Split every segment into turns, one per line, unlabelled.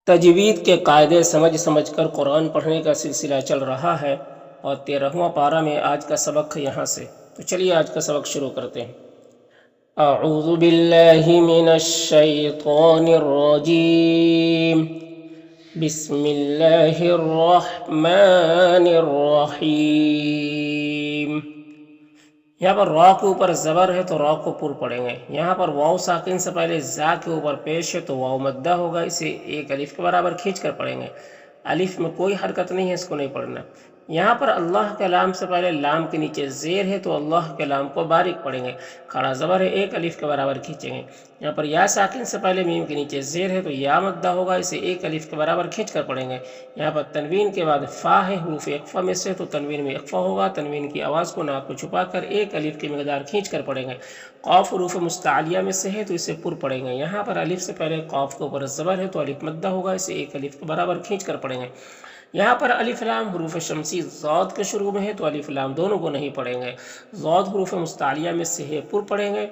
تجوید کے قاعدے سمجھ سمجھ کر قرآن پڑھنے کا سلسلہ چل رہا ہے اور 13واں پارہ میں آج کا سبق ہے یہاں سے۔ تو چلیے آج کا سبق شروع کرتے ہیں۔ اعوذ باللہ من الشیطان الرجیم، بسم اللہ الرحمن الرحیم۔ یہاں پر را کے اوپر زبر ہے تو را کو پر پڑھیں گے۔ یہاں پر واو ساکن سے پہلے زا کے اوپر پیش ہے تو واو مدہ ہوگا، اسے ایک الف کے برابر کھینچ کر پڑھیں گے۔ الف میں کوئی حرکت نہیں ہے، اس کو نہیں پڑھنا۔ یہاں پر اللہ کے لام سے پہلے لام کے نیچے زیر ہے تو اللہ کے لام کو باریک پڑھیں گے، کھڑا زبر ہے، ایک الف کے برابر کھینچیں گے۔ یہاں پر یا ساکن سے پہلے میم کے نیچے زیر ہے تو یا مدہ ہوگا، اسے ایک الف کے برابر کھینچ کر پڑھیں گے۔ یہاں پر تنوین کے بعد فا ہے، حروف اقفا میں سے، تو تنوین میں اقفا ہوگا، تنوین کی آواز کو ناک کو چھپا کر ایک الف کی مقدار کھینچ کر پڑھیں گے۔ قاف حروف مستعلیہ میں سے ہے تو اسے پر پڑھیں گے۔ یہاں پر الف سے پہلے قاف کے اوپر زبر ہے تو الف مدہ ہوگا، اسے ایک الف کے برابر کھینچ کر پڑھیں گے۔ یہاں پر الف لام حروف شمسی ضاد کے شروع میں ہے تو الف لام دونوں کو نہیں پڑھیں گے۔ ضاد حروف مستعلیہ میں سے ہے، پر پڑھیں گے،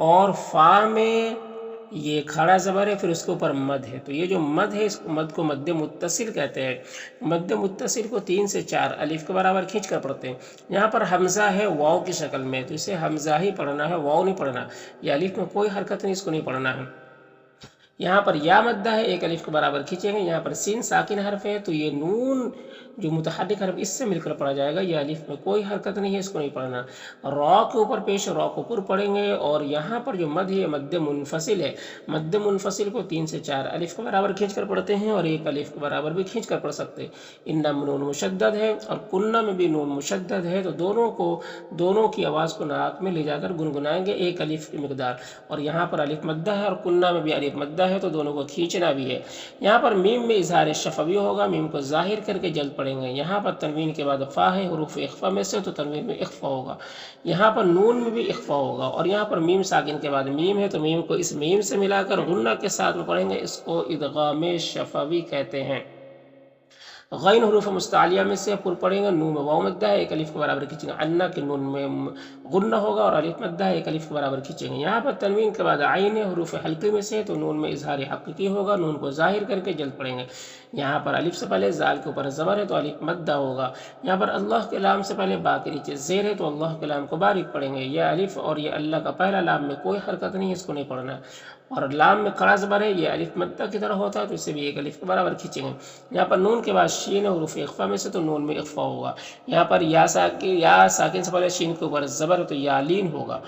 اور فا میں یہ کھڑا زبر ہے، پھر اس کے اوپر مد ہے، تو یہ جو مد ہے اس مد کو مد متصل کہتے ہیں۔ مد متصل کو 3 سے 4 الف کے برابر کھینچ کر پڑھتے ہیں۔ یہاں پر حمزہ ہے واو کی شکل میں، تو اسے حمزہ ہی پڑھنا ہے، واو نہیں پڑھنا۔ یہ الف میں کوئی حرکت نہیں، اس کو نہیں پڑھنا ہے۔ یہاں پر یا مدہ ہے، ایک الف کے برابر کھینچیں گے۔ یہاں پر سین ساکن حرف ہے تو یہ نون جو متحرک حرف اس سے مل کر پڑھا جائے گا، یہ الف میں کوئی حرکت نہیں ہے، اس کو نہیں پڑھنا۔ را کے اوپر پیش را کو پر پڑھیں گے، اور یہاں پر جو مد ہے یہ مد منفصل ہے۔ مد منفصل کو 3 سے 4 الف کے برابر کھینچ کر پڑھتے ہیں، اور ایک الف کے برابر بھی کھینچ کر پڑھ سکتے ہیں۔ انم نون مشدد ہے اور کنہ میں بھی نون مشدد ہے، تو دونوں کی آواز کو ناک میں لے جا کر گنگنائیں گے ایک الف کی مقدار، اور یہاں پر الف مدہ ہے اور کنہ میں بھی الف مدہ ہے، تو دونوں کو کھینچنا بھی ہے۔ یہاں پر میم میں اظہار شفوی ہوگا، میم کو ظاہر کر کے جلد پڑھیں گے۔ یہاں پر تنوین کے بعد فا ہے، حروف اخفا میں سے، تو تنوین میں اخفا ہوگا۔ یہاں پر نون میں بھی اخفا ہوگا، اور یہاں پر میم ساکن کے بعد میم ہے تو میم کو اس میم سے ملا کر غنہ کے ساتھ میں پڑھیں گے، اس کو ادغام شفوی کہتے ہیں۔ غین حروف مستعلیہ میں سے پر پڑھیں گے، نون میں واو مدہ ہے، ایک الف کے برابر کھینچیں گے۔ انا کے نون میں غنہ ہوگا اور الف مدہ ہے، ایک الف کے برابر کھینچیں گے۔ یہاں پر تنوین کے بعد عین حروف حلقی میں سے، تو نون میں اظہار حقیقی ہوگا، نون کو ظاہر کر کے جلد پڑھیں گے۔ یہاں پر الف سے پہلے زال کے اوپر زبر ہے تو الف مدہ ہوگا۔ یہاں پر اللہ کے لام سے پہلے با کے نیچے زیر ہے تو اللہ کے لام کو باریک پڑھیں گے۔ یہ الف اور یہ اللہ کا پہلا لام میں کوئی حرکت نہیں ہے، اس کو نہیں پڑھنا۔ اور لام میں کھڑا زبر ہے، یہ الف مدہ کی طرح ہوتا ہے تو اسے بھی ایک الف کے برابر کھینچیں گے۔ یہاں پر نون کے بعد شین حروف اخفا میں سے، تو نون میں اخفا ہوگا۔ یہاں پر یا ساکن سے پہلے شین کے اوپر زبر ہے تو یا لین ہوگا۔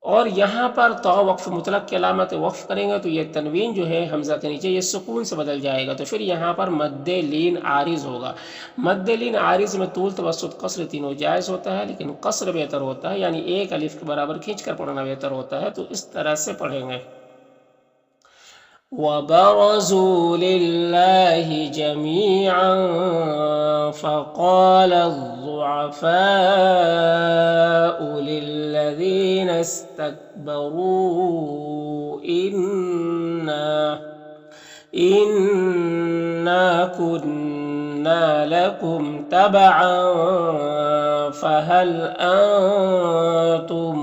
اور یہاں پر تو وقف مطلق کی علامت وقف کریں گے تو یہ تنوین جو ہے حمزہ کے نیچے یہ سکون سے بدل جائے گا، تو پھر یہاں پر مد لین عارض ہوگا۔ مد لین عارض میں طول توسط قصر تینوں جائز ہوتا ہے، لیکن قصر بہتر ہوتا ہے، یعنی ایک الف کے برابر کھینچ کر پڑھنا بہتر ہوتا ہے، تو اس طرح سے پڑھیں گے۔ وَبَرَزُوا لِلَّهِ جَمِيعًا فَقَالَ الضُّعَفَاءُ لِلَّذِينَ اسْتَكْبَرُوا إِنَّا كُنَّا لَكُمْ تَبَعًا فَهَلْ أَنْتُمْ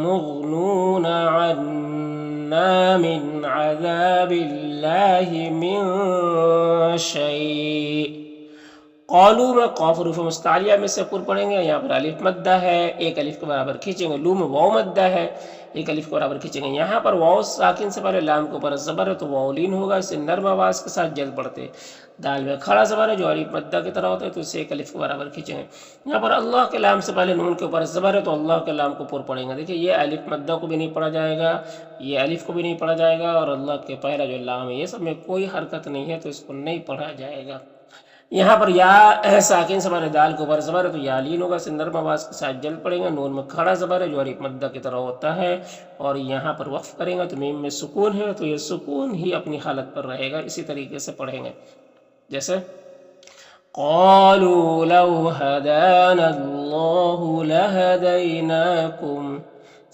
مغنون عنا من عذاب الله من شيء؟ قالوا میں قاف حروف مستعلیہ میں سے پر پڑھیں گے، یہاں پر الف مدہ ہے، ایک الف کے برابر کھینچیں گے۔ لو میں واو مدہ ہے، ایک الف کے برابر کھینچیں گے۔ یہاں پر واو ساکن سے پہلے لام کے اوپر زبر ہے تو واو لین ہوگا، اسے نرم آواز کے ساتھ جلد پڑھتے۔ دال میں کھڑا زبر ہے جو الف مدہ کی طرح ہوتا ہے تو اسے ایک الف کے برابر کھینچیں گے۔ یہاں پر اللہ کے لام سے پہلے نون کے اوپر زبر ہے تو اللہ کے لام کو پر پڑھیں گے۔ دیکھیں یہ الف مدہ کو بھی نہیں پڑھا جائے گا، یہ الف کو بھی نہیں پڑھا جائے گا، اور اللہ کے پہلا جو لام ہے یہ سب میں کوئی حرکت نہیں ہے تو اس کو نہیں پڑھا جائے گا۔ یہاں پر یا ساکن سے پہلے دال کے اوپر زبر ہے تو یا لین ہوگا، اسے نرم آواز کے ساتھ جلد پڑھیں گے۔ نون میں کھڑا زبر ہے جو الف مدہ کی طرح ہوتا ہے، اور یہاں پر وقف کریں گے تو میم میں سکون ہے تو یہ سکون ہی اپنی حالت پر رہے گا، اسی طریقے سے پڑھیں گے۔ جیسے قالوا لو هدانا الله لهديناكم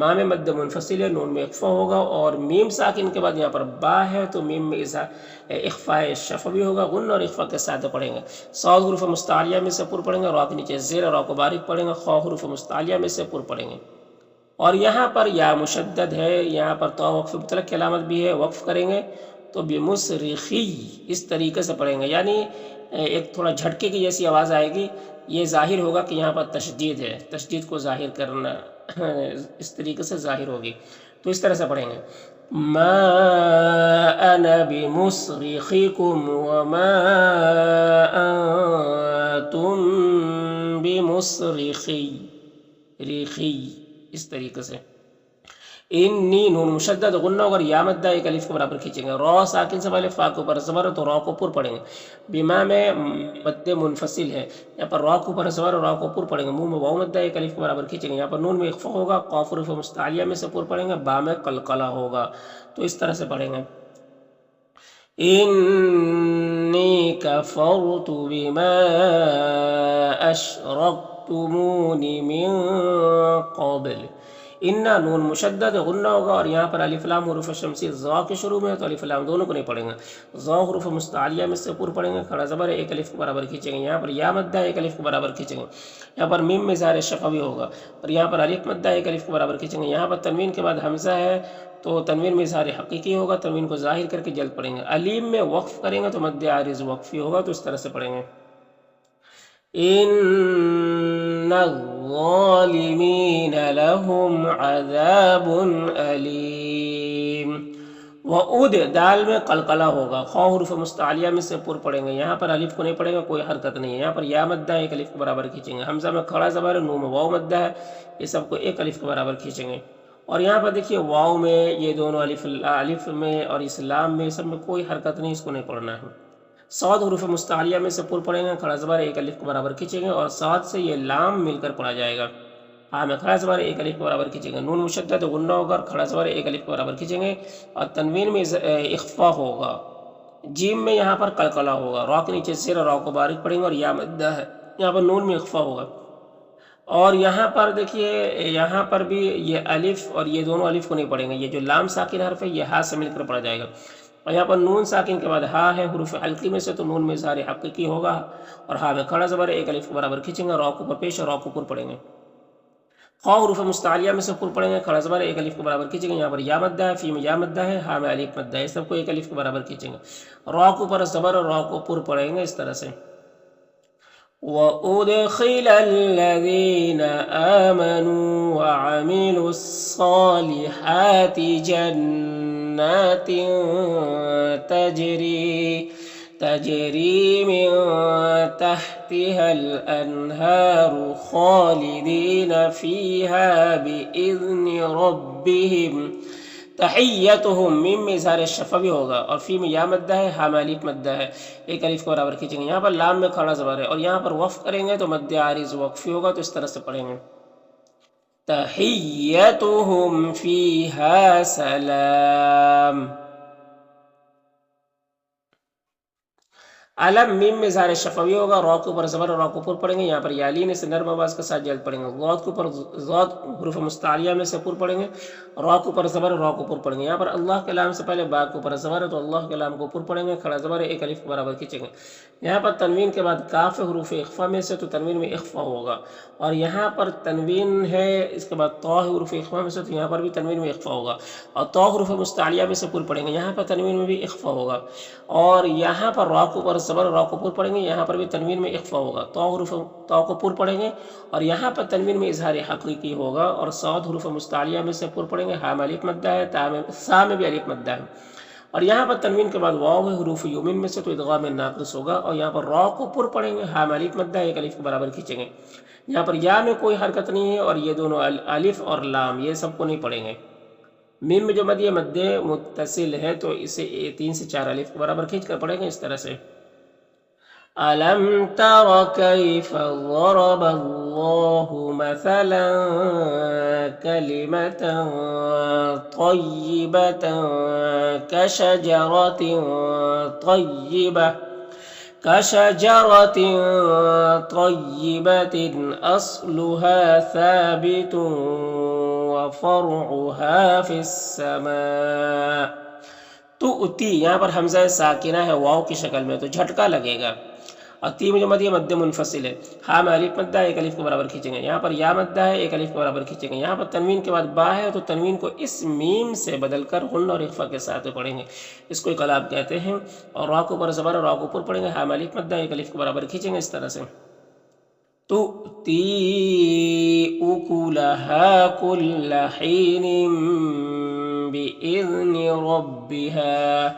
ماں میں مد منفصل ہے، نون میں اخفا ہوگا، اور میم ساکن کے بعد یہاں پر با ہے تو میم میں اخفاء شفوی ہوگا، غن اور اخفا کے ساتھ پڑھیں گے۔ صاد حروف مستعلیہ میں سے پر پڑھیں گے، را کے نیچے زیر اور را کو باریک پڑھیں گے، خا حروف مستعلیہ میں سے پر پڑھیں گے۔ اور یہاں پر یا مشدد ہے، یہاں پر تو وقف مطلق کی علامت بھی ہے، وقف کریں گے تو بمصرخی اس طریقے سے پڑھیں گے، یعنی ایک تھوڑا جھٹکے کی جیسی آواز آئے گی، یہ ظاہر ہوگا کہ یہاں پر تشدید ہے، تشدید کو ظاہر کرنا اس طریقے سے ظاہر ہوگی، تو اس طرح سے پڑھیں گے۔ ما انا بمصرخکم وما انتم بمصرخی، ریخی، اس طریقے سے۔ انی نون مشدد غنہ ہوگا، یا مدہ ایک الف کے برابر کھینچیں گے، را ساکن سے پہلے فا کے اوپر زبر تو را کو پر پڑھیں گے۔ بما میں مد منفصل ہے، یہاں پر را کے اوپر زبر اور را کو پر پڑھیں گے، منہ میں واو مدہ ایک الف کے برابر کھینچیں گے، یہاں پر نون میں اخفا ہوگا، قاف حروف مستعلیہ میں سے پر پڑھیں گے، با میں قلقلہ ہوگا، تو اس طرح سے پڑھیں گے۔ انی کفرت بما اشرکتمون من قبل، انا نون مشدد غنہ ہوگا، اور یہاں پر الف لام حروف شمسی ذا کے شروع میں ہے تو الف لام دونوں کو نہیں پڑھیں گے، ذا حروف مستعلیہ میں سے پر پڑھیں گے، کھڑا زبر ایک الف کے برابر کھینچیں گے، یہاں پر یا مدہ ایک الف کے برابر کھینچیں گے، یہاں پر میم میں اظہار شفوی ہوگا، اور یہاں پر الف مدہ ایک الف کے برابر کھینچیں گے، یہاں پر تنوین کے بعد حمزہ ہے تو تنوین میں اظہار حقیقی ہوگا، تنوین کو ظاہر کر کے جلد پڑھیں گے۔ علیم میں وقف کریں گے تو مد عارض وقفی ہوگا، تو اس طرح سے پڑھیں گے۔ ان الظالمین لهم عذاب علیم، وعود دال میں قلقلہ ہوگا، خا حروف مستعلیہ میں سے پر پڑھیں گے، یہاں پر الف کو نہیں پڑھیں گے، کوئی حرکت نہیں ہے، یہاں پر یا مدہ ایک الف کے برابر کھینچیں گے، حمزہ میں کھڑا زبر ہے، نون میں واو مدہ ہے، یہ سب کو ایک الف کے برابر کھینچیں گے، اور یہاں پر دیکھیے واو میں یہ دونوں الف میں اور اس لام میں سب میں کوئی حرکت نہیں، اس کو نہیں پڑھنا ہے۔ صاد حروف مستعلیہ میں سے پر پڑھیں گے، کھڑا زبر ایک الف کے برابر کھینچیں گے، اور صاد سے یہ لام مل کر پڑھا جائے گا، ہاں میں کھڑا زبر ایک الف کے برابر کھینچیں گے، نون مشدد غنہ ہوگا، کھڑا زبر ایک الف کے برابر کھینچیں گے، اور تنوین میں اخفا ہوگا، جیم میں یہاں پر قلقلہ ہوگا، را کے نیچے زیر اور را کو باریک پڑھیں گے، اور یا مدہ ہے، یہاں پر نون میں اخفا ہوگا، اور یہاں پر دیکھیے یہاں پر بھی یہ الف اور یہ دونوں الف کو نہیں پڑھیں گے، یہ جو لام ساکن حرف ہے یہ ہا سے مل کر پڑھا جائے گا، اور یہاں پر نون ساکن کے بعد ہا ہے حروف حلقی میں سے تو نون میں اظہار حقیقی ہوگا، اور ہا میں کھڑا زبر ایک الف کے برابر کھینچیں گے، را کو پیش اور را کو پر پڑھیں گے۔ خا حروف مستعلیہ میں سے پر پڑھیں گے، کھڑا زبر ایک الف کے برابر کھینچیں گے، یہاں پر یا مدہ ہے، فی میں یا مدہ ہے، ہا میں الف مدہ ہے، اس سب کو ایک الف کے برابر کھینچیں گے، را کو پر زبر اور را کو پر پڑھیں گے، اس طرح سے۔ وَأُدْخِلَ الَّذِينَ آمَنُوا وَعَمِلُوا الصَّالِحَاتِ جَنَّاتٍ تَجْرِي مِن تَحْتِهَا الْأَنْهَارُ خَالِدِينَ فِيهَا بِإِذْنِ رَبِّهِمْ تحیتہم، میم میں اظہار شفوی ہوگا، اور فی میں یا مدہ ہے، ہا میں الف مدہ ہے، ایک الف کے برابر کھینچیں گے، یہاں پر لام میں کھڑا زبر ہے، اور یہاں پر وقف کریں گے تو مد عارض وقفی ہوگا، تو اس طرح سے پڑھیں گے۔ تحیتہم فیہا سلام، علم میم میں اظہار شفوی ہوگا، را کے اوپر زبر اور را کو پر پڑھیں گے، یہاں پر یالین سے نرم آواز کے ساتھ جلد پڑھیں گے، ضاد کے اوپر ضاد حروف مستعلیہ میں سے پر پڑھیں گے، را کے اوپر زبر اور را کو پر پڑھیں گے، یہاں پر اللہ کے لام سے پہلے با کے اوپر زبر ہے تو اللہ کے لام کو پر پڑھیں گے، کھڑا زبر ایک الف کے برابر کھینچیں گے، یہاں پر تنوین کے بعد کاف حروف اخفا میں سے تو تنوین میں اخفا ہوگا، اور یہاں پر تنوین ہے اس کے بعد طا حروف اخفا میں سے تو یہاں پر بھی تنوین میں اخفا ہوگا، اور طا حروف مستعلیہ میں سے پر پڑھیں گے، یہاں پر تنوین میں بھی اخفا ہوگا، اور یہاں پر را کے اوپر زبر را کو پر پڑھیں گے، یہاں پر بھی تنوین میں اخفا ہوگا، طا کو پر پڑھیں گے، اور یہاں پر تنوین میں اظہار حقیقی ہوگا، اور صاد حروف مستعلیہ میں سے پر پڑھیں گے، ہا میں الف مدہ ہے، سا میں بھی الف مدہ ہے، اور یہاں پر تنوین کے بعد واو حروف یومن میں سے تو ادغام ناقص ہوگا، اور یہاں پر را کو پر پڑھیں گے، ہا میں الف مدہ ایک الف کے برابر کھینچیں گے، یہاں پر یا میں کوئی حرکت نہیں ہے، اور یہ دونوں الف اور لام یہ سب کو نہیں پڑھیں گے۔ میم میں جو مد یہ مد متصل ہے تو اسے 3 سے 4 الف کے برابر کھینچ کر پڑھیں گے، اس طرح سے۔ أَلَمْ تَرَ كَيْفَ ضَرَبَ اللَّهُ مَثَلًا كَلِمَةً طَيِّبَةً كَشَجَرَةٍ طَيِّبَةٍ أَصْلُهَا ثَابِتٌ وفرعها في السماء. تؤتی یہاں پر حمزہ ساکنہ ہے واو کی شکل میں تو جھٹکا لگے گا. اور تی میں جو مد یہ مد منفصل ہے. ہاں میں الف مدہ ایک الف کے برابر کھینچیں گے. یہاں پر یا مدہ ہے ایک الف کے برابر کھینچیں گے. یہاں پر تنوین کے بعد با ہے تو تنوین کو اس میم سے بدل کر غن اور اخفا کے ساتھ پڑھیں گے. اس کو اقلاب کہتے ہیں. اور را کو پر زبر اور را کو پر پڑھیں گے. ہاں میں الف مدہ ایک الف کے برابر کھینچیں گے اس طرح سے. تؤتی اکلها کل حین بإذن ربها.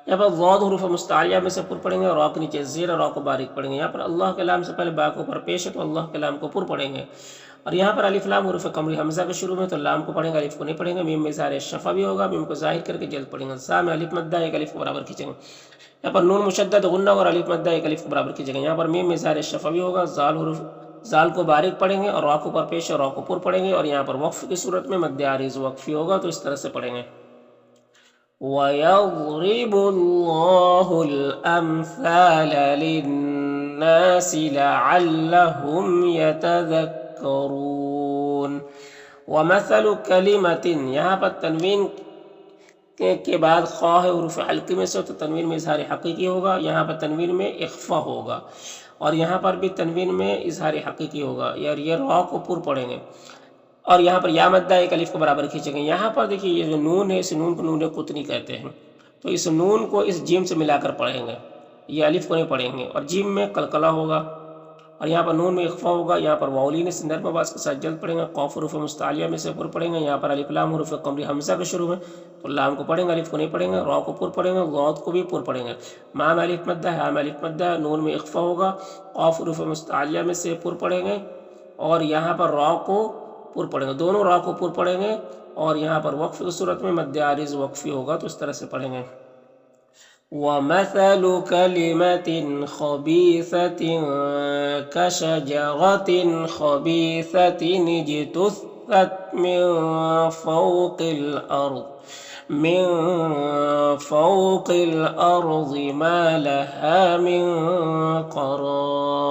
یہاں پر ضاد حروف مستعلیہ میں سے پر پڑھیں گے اور را کے نیچے زیر را کو باریک پڑھیں گے. یہاں پر اللہ کے لام سے پہلے با کو پر پیش ہے تو اللہ کے لام کو پر پڑھیں گے. اور یہاں پر الف لام حروف قمری حمزہ کے شروع میں تو لام کو پڑھیں گے الف کو نہیں پڑھیں گے. میم میں اظہار شفا بھی ہوگا. میم کو ظاہر کر کے جلد پڑھیں گے. سا میں الف مدہ ایک الف کے برابر کھینچیں گے. یہاں پر نون مشدد غنہ اور الف مدہ ایک الف کے برابر کھینچیں گے. یہاں پر میم میں اظہار شفا بھی ہوگا. زال کو باریک پڑھیں گے اور را کو پر پیش اور را کو پر پڑھیں گے. اور یہاں پر وقف کی صورت میں مد عارض وقفی ہوگا تو اس طرح سے پڑھیں گے. وَيَضْرِبُ اللَّهُ الْأَمْثَالَ لِلنَّاسِ لَعَلَّهُمْ يَتَذَكَّرُونَ. وَمَثَلُ كَلِمَةٍ یہاں پر تنوین کے بعد خواہ حروف حلقی میں سے تو تنوین میں اظہار حقیقی ہوگا. یہاں پر تنوین میں اخفا ہوگا. اور یہاں پر بھی تنوین میں اظہار حقیقی ہوگا. یہ را کو پر پڑھیں گے. اور یہاں پر یا مدہ ایک الف کے برابر کھینچیں گے. یہاں پر دیکھیے یہ جو نون ہے اس نون کو نون قطنی کہتے ہیں. تو اس نون کو اس جیم سے ملا کر پڑھیں گے. یہ الف کو نہیں پڑھیں گے. اور جیم میں قلقلہ ہوگا. اور یہاں پر نون میں اخفا ہوگا. یہاں پر واولین سے نرم آواز کے ساتھ جلد پڑھیں گے. قاف حروف مستعلیہ میں سے پر پڑھیں گے. یہاں پر الف لام حروف قمری حمزہ کے شروع میں تو لام کو پڑھیں گے الف کو نہیں پڑھیں گے. را کو پر پڑھیں گے. ضاد کو بھی پر پڑھیں گے. ما میں الف مدہ ہے. ہاں میں الف مدہ. نون میں اخفا ہوگا. قاف حروف مستعلیہ میں سے پر پڑھیں گے. اور یہاں پر را کو پر پڑھیں گے. دونوں را کو پر پڑھیں گے. اور یہاں پر وقف کی صورت میں مد عارض وقفی ہوگا تو اس طرح سے پڑھیں گے. وَمَثَلُ كَلِمَةٍ خَبِيثَةٍ كَشَجَرَةٍ خَبِيثَةٍ اجْتُثَّتْ مِنْ فَوْقِ الْأَرْضِ مَا لَهَا مِنْ قَرَارٍ.